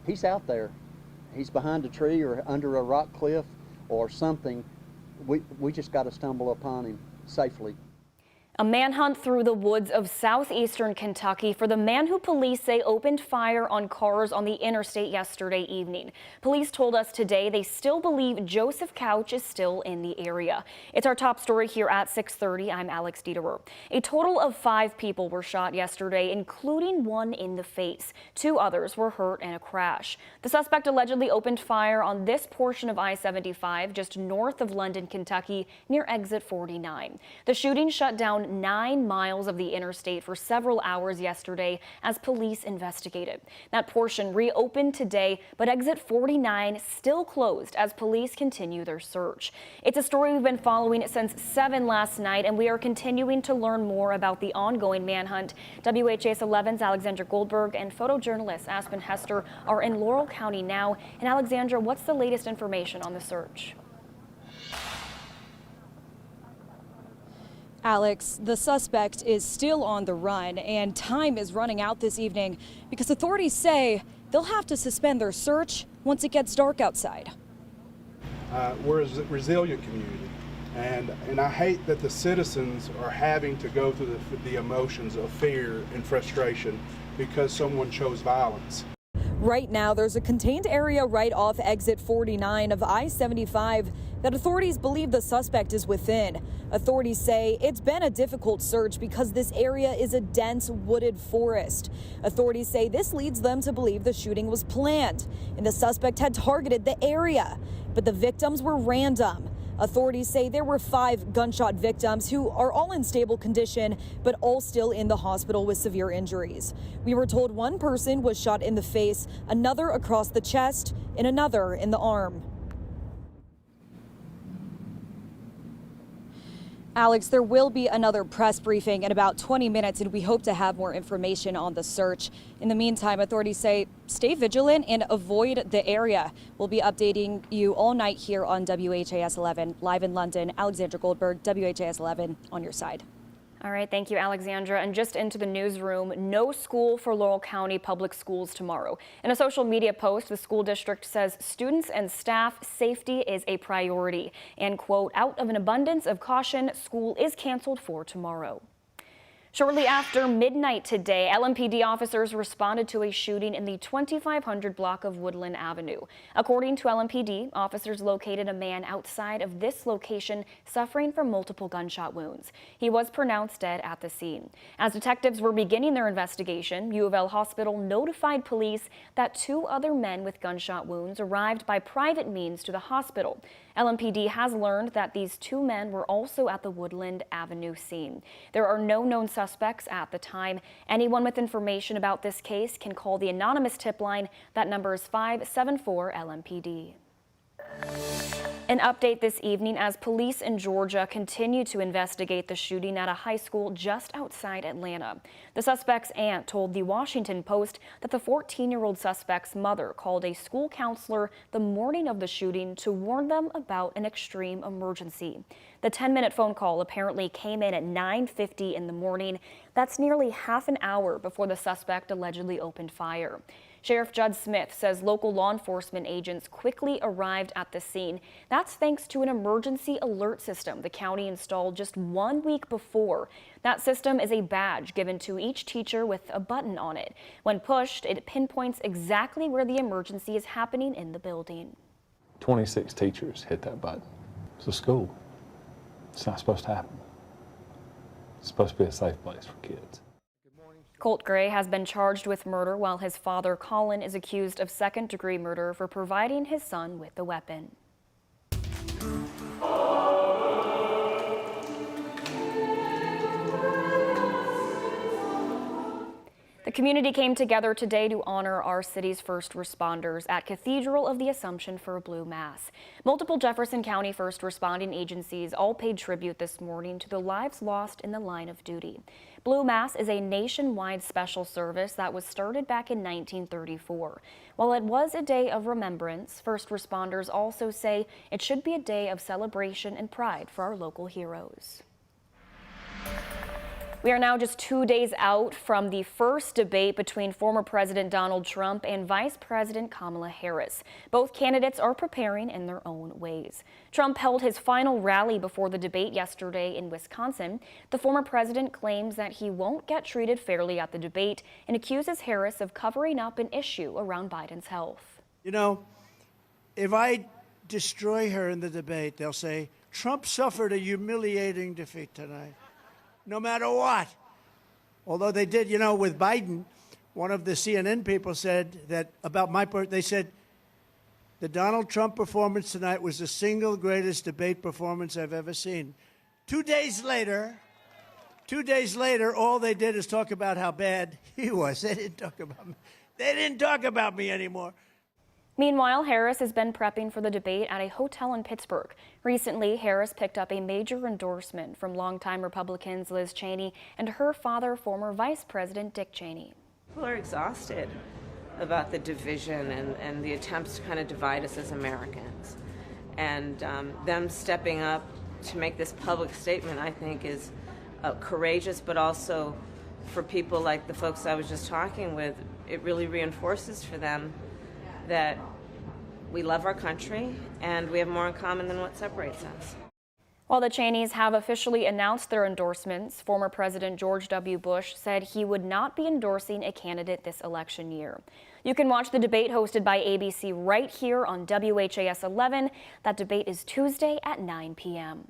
he's out there. He's behind a tree or under a rock cliff or something. We just got to stumble upon him safely. A manhunt through the woods of southeastern Kentucky for the man who police say opened fire on cars on the interstate yesterday evening. Police told us today they still believe Joseph Couch is still in the area. It's our top story here at 6:30. I'm Alex Dieterer. A total of 5 people were shot yesterday, including one in the face. 2 others were hurt in a crash. The suspect allegedly opened fire on this portion of I-75 just north of London, Kentucky, near exit 49. The shooting shut down 9 miles of the interstate for several hours yesterday as police investigated. That portion reopened today, but exit 49 still closed as police continue their search. It's a story we've been following since 7 last night, and we are continuing to learn more about the ongoing manhunt. WHAS11's Alexandra Goldberg and photojournalist Aspen Hester are in Laurel County now. And Alexandra, what's the latest information on the search? Alex, the suspect is still on the run, and time is running out this evening because authorities say they'll have to suspend their search once it gets dark outside. We're a resilient community, and I hate that the citizens are having to go through the emotions of fear and frustration because someone chose violence. Right now, there's a contained area right off exit 49 of I-75 that authorities believe the suspect is within. Authorities say it's been a difficult search because this area is a dense wooded forest. Authorities say this leads them to believe the shooting was planned and the suspect had targeted the area, but the victims were random. Authorities say there were 5 gunshot victims who are all in stable condition, but all still in the hospital with severe injuries. We were told one person was shot in the face, another across the chest, and another in the arm. Alex, there will be another press briefing in about 20 minutes, and we hope to have more information on the search. In the meantime, authorities say stay vigilant and avoid the area. We'll be updating you all night here on WHAS 11. Live in London, Alexandra Goldberg, WHAS 11 on your side. All right, thank you, Alexandra. And just into the newsroom, no school for Laurel County Public Schools tomorrow. In a social media post, the school district says students and staff safety is a priority. And, quote, out of an abundance of caution, school is canceled for tomorrow. Shortly after midnight today, LMPD officers responded to a shooting in the 2500 block of Woodland Avenue. According to LMPD, officers located a man outside of this location suffering from multiple gunshot wounds. He was pronounced dead at the scene. As detectives were beginning their investigation, U of L Hospital notified police that 2 other men with gunshot wounds arrived by private means to the hospital. LMPD has learned that these 2 men were also at the Woodland Avenue scene. There are no known suspects at the time. Anyone with information about this case can call the anonymous tip line. That number is 574-LMPD. An update this evening as police in Georgia continue to investigate the shooting at a high school just outside Atlanta. The suspect's aunt told the Washington Post that the 14-year-old suspect's mother called a school counselor the morning of the shooting to warn them about an extreme emergency. The 10-minute phone call apparently came in at 9:50 in the morning. That's nearly half an hour before the suspect allegedly opened fire. Sheriff Judd Smith says local law enforcement agents quickly arrived at the scene. That's thanks to an emergency alert system the county installed just 1 week before. That system is a badge given to each teacher with a button on it. When pushed, it pinpoints exactly where the emergency is happening in the building. 26 teachers hit that button. It's a school. It's not supposed to happen. It's supposed to be a safe place for kids. Colt Gray has been charged with murder while his father, Colin, is accused of second-degree murder for providing his son with the weapon. The community came together today to honor our city's first responders at Cathedral of the Assumption for a Blue Mass. Multiple Jefferson County first responding agencies all paid tribute this morning to the lives lost in the line of duty. Blue Mass is a nationwide special service that was started back in 1934. While it was a day of remembrance, first responders also say it should be a day of celebration and pride for our local heroes. We are now just 2 days out from the first debate between former President Donald Trump and Vice President Kamala Harris. Both candidates are preparing in their own ways. Trump held his final rally before the debate yesterday in Wisconsin. The former president claims that he won't get treated fairly at the debate and accuses Harris of covering up an issue around Biden's health. You know, if I destroy her in the debate, they'll say, Trump suffered a humiliating defeat tonight. No matter what. Although they did, you know, with Biden, one of the CNN people said that about my part, they said the Donald Trump performance tonight was the single greatest debate performance I've ever seen. 2 days later, all they did is talk about how bad he was. They didn't talk about me anymore. Meanwhile, Harris has been prepping for the debate at a hotel in Pittsburgh. Recently, Harris picked up a major endorsement from longtime Republicans Liz Cheney and her father, former Vice President Dick Cheney. People are exhausted about the division and the attempts to kind of divide us as Americans. And them stepping up to make this public statement, I think, is courageous, but also for people like the folks I was just talking with, it really reinforces for them that we love our country and we have more in common than what separates us. While the Cheneys have officially announced their endorsements, former President George W. Bush said he would not be endorsing a candidate this election year. You can watch the debate hosted by ABC right here on WHAS 11. That debate is Tuesday at 9 p.m.